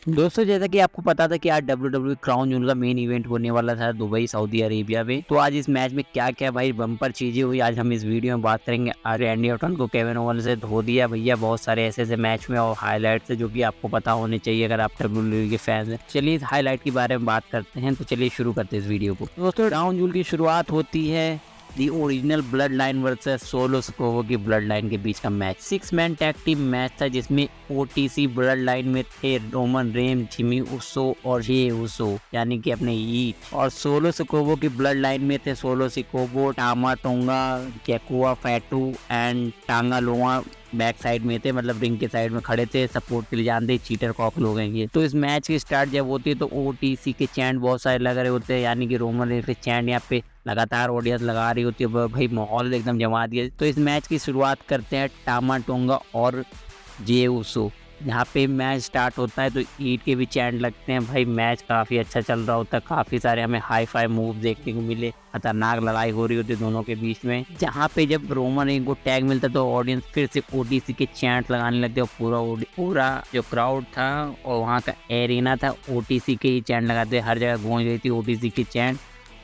दोस्तों जैसा कि आपको पता था कि आज WWE क्राउन जूल का मेन इवेंट होने वाला था दुबई सऊदी अरेबिया में। तो आज इस मैच में क्या क्या भाई बम्पर चीजें हुई आज हम इस वीडियो में बात करेंगे। आज रैंडी ऑर्टन को केविन ओवेंस से धो दिया भैया बहुत सारे ऐसे ऐसे मैच में और हाईलाइट्स है जो कि आपको पता होने चाहिए अगर आप WWE के फैंस हैं। चलिए इस हाईलाइट के बारे में बात करते हैं। तो चलिए शुरू करते हैं इस वीडियो को। दोस्तों क्राउन जूल की शुरुआत होती है the original bloodline versus Solo Sikoa की ब्लड लाइन के बीच का match 6 man tag team match था जिसमें ओटीसी ब्लड लाइन में थे रोमन रेन, जिमी उसो और जे उसो यानी कि अपने ई, और सोलो स्कोवो की ब्लड लाइन में थे सोलो सिकोबो, टामा टोंगा, कैकुआ फैटू एंड टांगा लोआ बैक साइड में थे, मतलब रिंग के साइड में खड़े थे सपोर्ट के लिए। जानते चीटर कॉक लोग हैं ये। तो इस मैच की स्टार्ट जब होती है तो ओटीसी के चैंट बहुत सारे लग रहे होते हैं, यानी कि रोमन रेंज के चैंट यहाँ पे लगातार ऑडियंस लगा रही होती है। भाई माहौल एकदम जमा दिया। तो इस मैच की शुरुआत करते हैं टामा टोंगा और जे उसो। यहाँ पे मैच स्टार्ट होता है तो ईट के भी चैंट लगते हैं। भाई मैच काफ़ी अच्छा चल रहा होता है, काफ़ी सारे हमें हाई फाई मूव देखने को मिले, खतरनाक लड़ाई हो रही होती है दोनों के बीच में। जहाँ पे जब रोमन रेंज को टैग मिलता तो ऑडियंस फिर से ओटीसी के चैंट लगाने लगते और पूरा जो क्राउड था और वहाँ का एरिना था ओटीसी के ही चैंट लगाते, हर जगह गूंज रही थी ओटीसी की चैंट।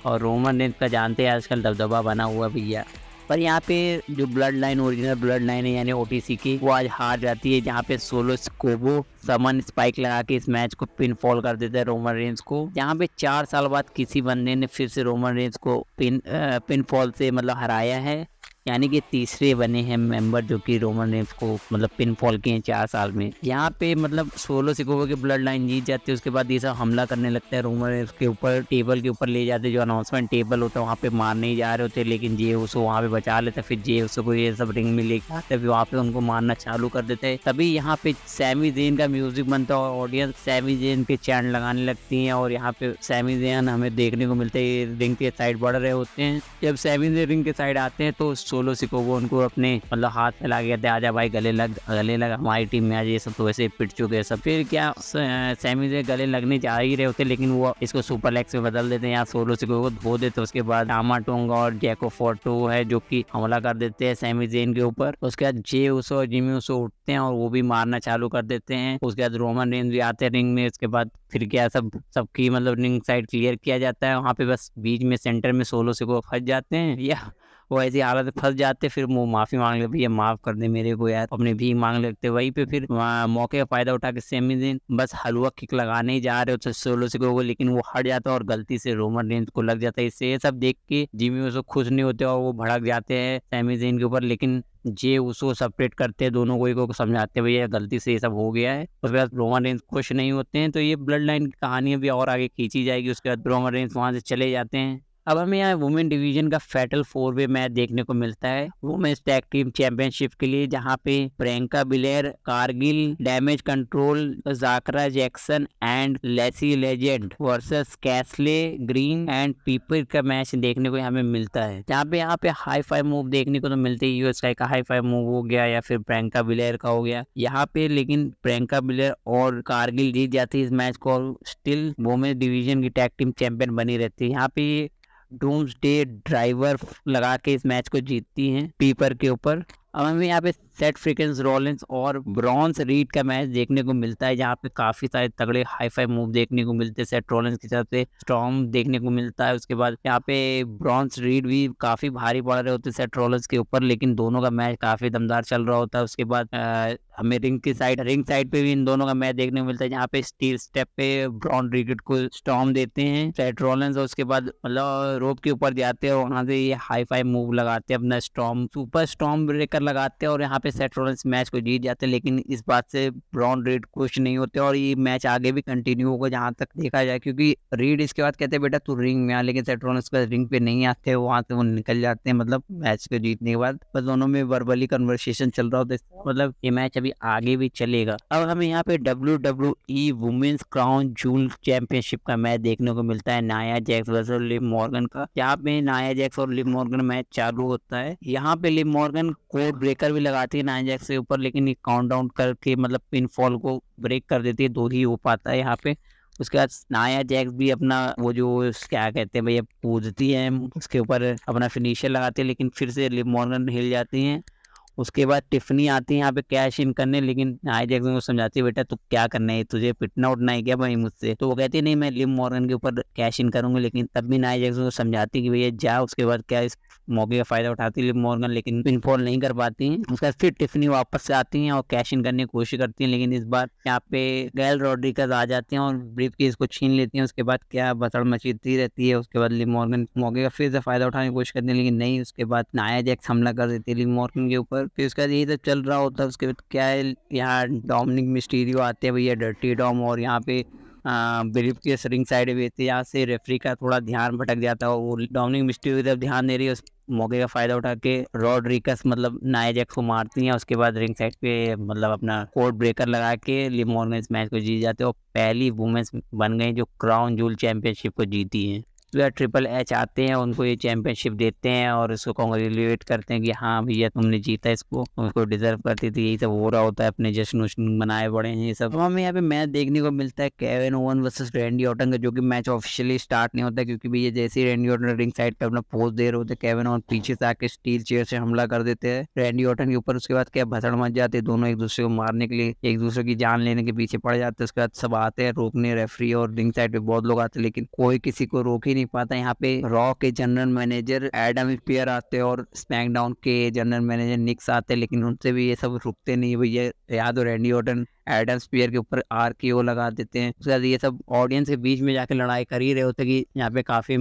और रोमन रेंज का जानते हैं आजकल दबदबा बना हुआ भैया। पर यहाँ पे जो blood line original blood line है यानी ओटीसी की वो आज हार जाती है, जहाँ पे सोलो स्कोबो समन स्पाइक लगा के इस मैच को पिन फॉल कर देता है रोमन रेंज को। यहाँ पे 4 साल बाद किसी बंदे ने फिर से रोमन रेंज को पिन फॉल से मतलब हराया है, यानी कि तीसरे बने हैं मेंबर जो कि रोमन रेंज को मतलब पिन फॉल किए हैं 4 साल में। यहाँ पे मतलब सोलो सिकोबो की ब्लड लाइन जीत जाती है। उसके बाद ये सब हमला करने लगता है रोमन रेंज के ऊपर, टेबल के ऊपर ले जाते, जो अनाउंसमेंट टेबल होता है वहाँ पे मारने ही जा रहे होते, लेकिन जे उसको वहाँ पे बचा लेते। फिर जे उसको ये सब रिंग में लेके आते, फिर वहाँ पे उनको मारना चालू कर देते हैं। तभी यहाँ पे सैमी ज़ेन का म्यूजिक बनता है और ऑडियंस सैमी ज़ेन के चैंट लगाने लगती है। और यहाँ पे सैमी ज़ेन हमें देखने को मिलते हैं रिंग के साइड बढ़ रहे होते हैं। जब सैमी ज़ेन रिंग के साइड आते हैं तो सोलो सिकोबो उनको अपने मतलब हाथ फैला के कहते हैं आजा भाई गले लग हमारी टीम में आज। ये सब तो वैसे पिट चुके हैं सब। फिर क्या सैमी से गले लगने जा ही रहे होते लेकिन वो इसको सुपर लेग्स में बदल देते हैं, यहाँ सोलो सिकोबो को धो देते। उसके बाद टामा टोंगा और जैको फोर्टो है जो कि हमला कर देते हैं सैमी ज़ेन के ऊपर। उसके बाद जे उसो और जिमी उसो उठते हैं और वो भी मारना चालू कर देते हैं। उसके बाद रोमन रेंज भी आते हैं रिंग में। उसके बाद फिर क्या सबकी मतलब रिंग साइड क्लियर किया जाता है। वहाँ पे बस बीच में सेंटर में सोलो सिकोबो फंस जाते हैं या वो ऐसी हालत में फंस जाते, फिर वो माफी मांग ले भैया माफ कर दे मेरे को यार, अपने भी मांग लेते। वहीं पे फिर मौके का फायदा उठा के सैमी ज़ेन बस हलवा किक लगाने ही जा रहे होते सोलो सिकोबो को, लेकिन वो हट जाता है और गलती से रोमन रेंज को लग जाता है। इससे ये सब देख के जिमी उसो खुश नहीं होते और वो भड़क जाते हैं सैमी ज़ेन के ऊपर, लेकिन जे उसको सेपरेट करते हैं दोनों को समझाते हैं भैया गलती से ये सब हो गया है। उसके बाद रोमन रेंज खुश नहीं होते हैं। तो ये ब्लड लाइन की कहानी भी और आगे खींची जाएगी। उसके बाद रोमन रेंज वहां से चले जाते हैं। अब हमें यहाँ वुमेन डिवीजन का फैटल 4 वे मैच देखने को मिलता है वुमेन्स टैग टीम चैंपियनशिप के लिए, जहाँ पे Bianca Belair, Cargill, damage control, Jakara Jackson and Lash Legend versus कैसले ग्रीन एंड पीपर का मैच देखने को हमें मिलता है। जहाँ पे हाई फाई मूव देखने को तो मिलते ही, यूएसआई का हाई फाई मूव हो गया या फिर प्रियंका बिलेर का हो गया यहाँ पे, लेकिन प्रियंका बिलेर और कारगिल जीत जाती है इस मैच को और स्टिल वुमेन्स डिवीजन की टैग टीम चैंपियन बनी रहती है। यहाँ पे डूम्सडे ड्राइवर लगा के इस मैच को जीतती हैं पीपर के ऊपर। अब हमें यहाँ पे सेट फ्रिकन्स रॉलिंस और ब्रॉन्स रीड का मैच देखने को मिलता है, जहाँ पे काफी सारे तगड़े हाई फाई मूव देखने को मिलते हैं सेट रॉलिंस की तरफ से, स्टॉर्म देखने को मिलता है। उसके बाद यहाँ पे ब्रॉन्स रीड भी काफी भारी पड़ रहे होते हैं सेट रॉलिंस के ऊपर, लेकिन दोनों का मैच काफी दमदार चल रहा होता है। उसके बाद हमें रिंग साइड पे भी इन दोनों का मैच देखने को मिलता है, जहाँ पे स्टील स्टेप पे ब्रॉन रीड को स्टॉर्म देते हैं सेट रॉलिंस, और उसके बाद मतलब रोप के ऊपर जाते हैं और वहां से ये हाई फाई मूव लगाते हैं अपना स्टॉर्म सुपर स्टॉर्म ब्रेकर लगाते हैं और यहाँ पे सेट रॉलिंस मैच को जीत जाते हैं। लेकिन इस बात से ब्रॉन रीड खुश नहीं होते और ये मैच आगे भी कंटिन्यू होगा जहां तक देखा जाए, क्योंकि रीड इसके बाद कहते हैं बेटा तू रिंग में आ, लेकिन सेट रॉलिंस का रिंग पे नहीं आते, वहां से वो निकल जाते हैं मतलब मैच को जीतने के बाद। बस दोनों में वर्बली कन्वर्सेशन चल रहा होता है, मतलब ये मैच अभी आगे भी चलेगा। अब हमें यहाँ पे WWE women's crown jewel championship का मैच देखने को मिलता है Nia Jax versus Liv Morgan का। यहाँ पे नाया जैक्स और लिव मॉर्गन मैच चालू होता है। यहाँ पे लिव मॉर्गन कोड ब्रेकर भी लगाती है नाया जैक्स के ऊपर, लेकिन ये काउंट डाउन करके मतलब पिन फॉल को ब्रेक कर देती है, 2 ही हो पाता है यहाँ पे। उसके बाद नाया जैक्स भी अपना वो जो क्या कहते हैं भैया कूदती है उसके ऊपर अपना फिनिशर लगाती है, लेकिन फिर से लिव मॉर्गन हिल जाती हैं उसके बाद टिफनी आती है यहाँ पे कैश इन करने, लेकिन नाया जैक्सन को समझाती है बेटा तू क्या करना है, तुझे पिटना उठना है क्या भाई मुझसे। तो वो कहती है नहीं मैं लिव मॉर्गन के ऊपर कैश इन करूंगी, लेकिन तब भी नाया जैक्सन को समझाती है कि भैया जा। उसके बाद क्या इस मौके का फायदा उठाती है लिव मॉर्गन, लेकिन पिनफॉल नहीं कर पाती है। उसके बाद फिर टिफनी वापस से आती हैं और कैश इन करने की कोशिश करती हैं, लेकिन इस बार यहाँ पे गैल रॉड्रिगज़ आ जाते हैं और ब्रीफ केस को छीन लेती हैं। उसके बाद क्या बसड़ मचीती रहती है। उसके बाद लिव मॉर्गन मौके का फिर से फायदा उठाने की कोशिश करती है, लेकिन नहीं। उसके बाद नाया जैक्स हमला कर देती है लिव मॉर्गन के ऊपर। फिर उसके बाद यही सब चल रहा होता है। उसके बाद क्या है, यहाँ डोमिनिक मिस्टीरियो आते हैं भैया डर्टी डॉम, और यहाँ पे ब्रीफ केस रिंग साइड भी थी। यहाँ से रेफरी का थोड़ा ध्यान भटक जाता है और वो डोमिनिक मिस्टीरियो की तरफ ध्यान दे रही है। उस मौके का फायदा उठा के रॉड्रिगज़ मतलब नाया जैक्स को मारती हैं। उसके बाद रिंग साइड पे मतलब अपना कोड ब्रेकर लगा के लिव मॉर्गन इस मैच को जीत जाते हैं और पहली वुमेन्स बन गई जो क्राउन जूल चैंपियनशिप को जीती है। तो यार ट्रिपल एच आते हैं, उनको ये चैंपियनशिप देते हैं और इसको कॉन्ग्रेचुलेट करते हैं कि हाँ भैया तुमने जीता इसको, उसको डिजर्व करती थी। यही सब हो रहा होता है, अपने जश्न उश्न मनाए बड़े हैं ये सब। अब हमें यहाँ पे मैच देखने को मिलता है Kevin oven versus Randy Orton का, जो कि मैच ऑफिशियली स्टार्ट नहीं होता क्योंकि भैया जैसे ही रैंडी ऑर्टन रिंग साइड पे अपना पोज दे रहे होते केविन ओवन पीछे से आके स्टील चेयर से हमला कर देते हैं रैंडी ऑर्टन के ऊपर। उसके बाद क्या भसड़ मच जाते हैं, दोनों एक दूसरे को मारने के लिए एक दूसरे की जान लेने के पीछे पड़ जाते हैं। उसके बाद सब आते हैं रोकने, रेफरी और रिंग साइड पे बहुत लोग आते हैं, लेकिन कोई किसी को रोक ही नहीं पाता। यहाँ पे रॉ के जनरल मैनेजर एडम स्पीयर आते हैं और स्मैकडाउन के जनरल मैनेजर निक्स आते हैं, लेकिन उनसे भी ये सब रुकते नहीं भैया। याद हो रैंडी ऑर्टन एडम स्पीयर के ऊपर RKO लगा देते हैं। उसके बाद ये सब ऑडियंस के बीच में जाके लड़ाई कर ही रहे होते कि यहाँ पे काफी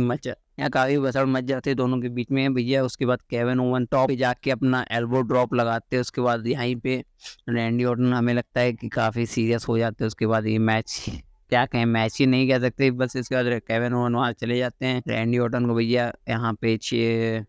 बसड़ मच जाते हैं दोनों के बीच में भैया। उसके बाद केविन ओवन टॉप पे जाके अपना एल्बो ड्रॉप लगाते हैं। उसके बाद यहीं पे रैंडी ऑर्टन हमें लगता है कि काफी सीरियस हो जाते हैं। उसके बाद ये मैच क्या कहें, मैच ही नहीं कह सकते बस। इसके बाद केविन ओवन वहाँ चले जाते हैं, रैंडी ऑर्टन को भैया यहाँ पे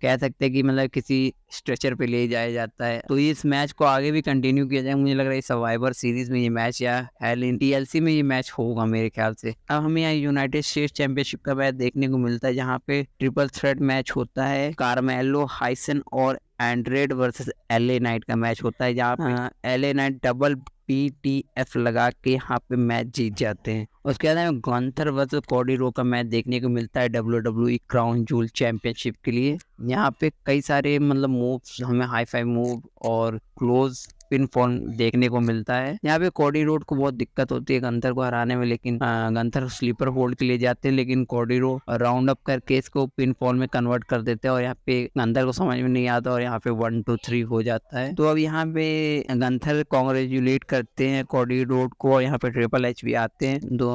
कह सकते हैं कि मतलब किसी स्ट्रेचर पे ले जाया जाता है। तो इस मैच को आगे भी कंटिन्यू किया जाए, मुझे लग रहा है सर्वाइवर सीरीज में ये मैच या हेल इन TLC में ये मैच होगा मेरे ख्याल से। अब हमें यहाँ यूनाइटेड स्टेट्स चैंपियनशिप का मैच देखने को मिलता है, जहाँ पे ट्रिपल थ्रेट मैच होता है। कार्मेलो हाइसन और एंड्रेड वर्सेस LA नाइट का मैच होता है, जहाँ पे LA नाइट डबल PTF लगा के यहाँ पे मैच जीत जाते हैं। उसके बाद हमें गंथर वर्सेस कोडी रोड का मैच देखने को मिलता है WWE क्राउन जूल चैंपियनशिप के लिए। यहाँ पे कई सारे मतलब मूव्स, हमें हाई फाई मूव और क्लोज पिन फॉल देखने को मिलता है। यहाँ पे कोडी रोड को बहुत दिक्कत होती है गंथर को हराने में, लेकिन गंथर स्लीपर होल्ड के लिए जाते हैं, लेकिन कोडी रोड राउंड अप करके इसको पिन फॉल में कन्वर्ट कर देते हैं और यहाँ पे गंथर को समझ में नहीं आता और यहाँ पे 1 2 3 हो जाता है। तो अब यहाँ पे गंथर कॉन्ग्रेचुलेट करते हैं कोडी रोड को और यहाँ पे ट्रिपल एच भी आते हैं। दो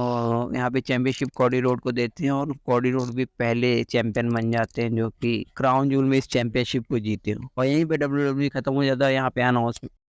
यहाँ पे चैंपियनशिप कोडी रोड को देते हैं और कोडी रोड भी पहले चैंपियन बन जाते हैं जो कि क्राउन जूल में इस चैंपियनशिप को जीते हैं। और यहीं पे WWE खत्म हो जाता है। यहाँ पे अनाउंस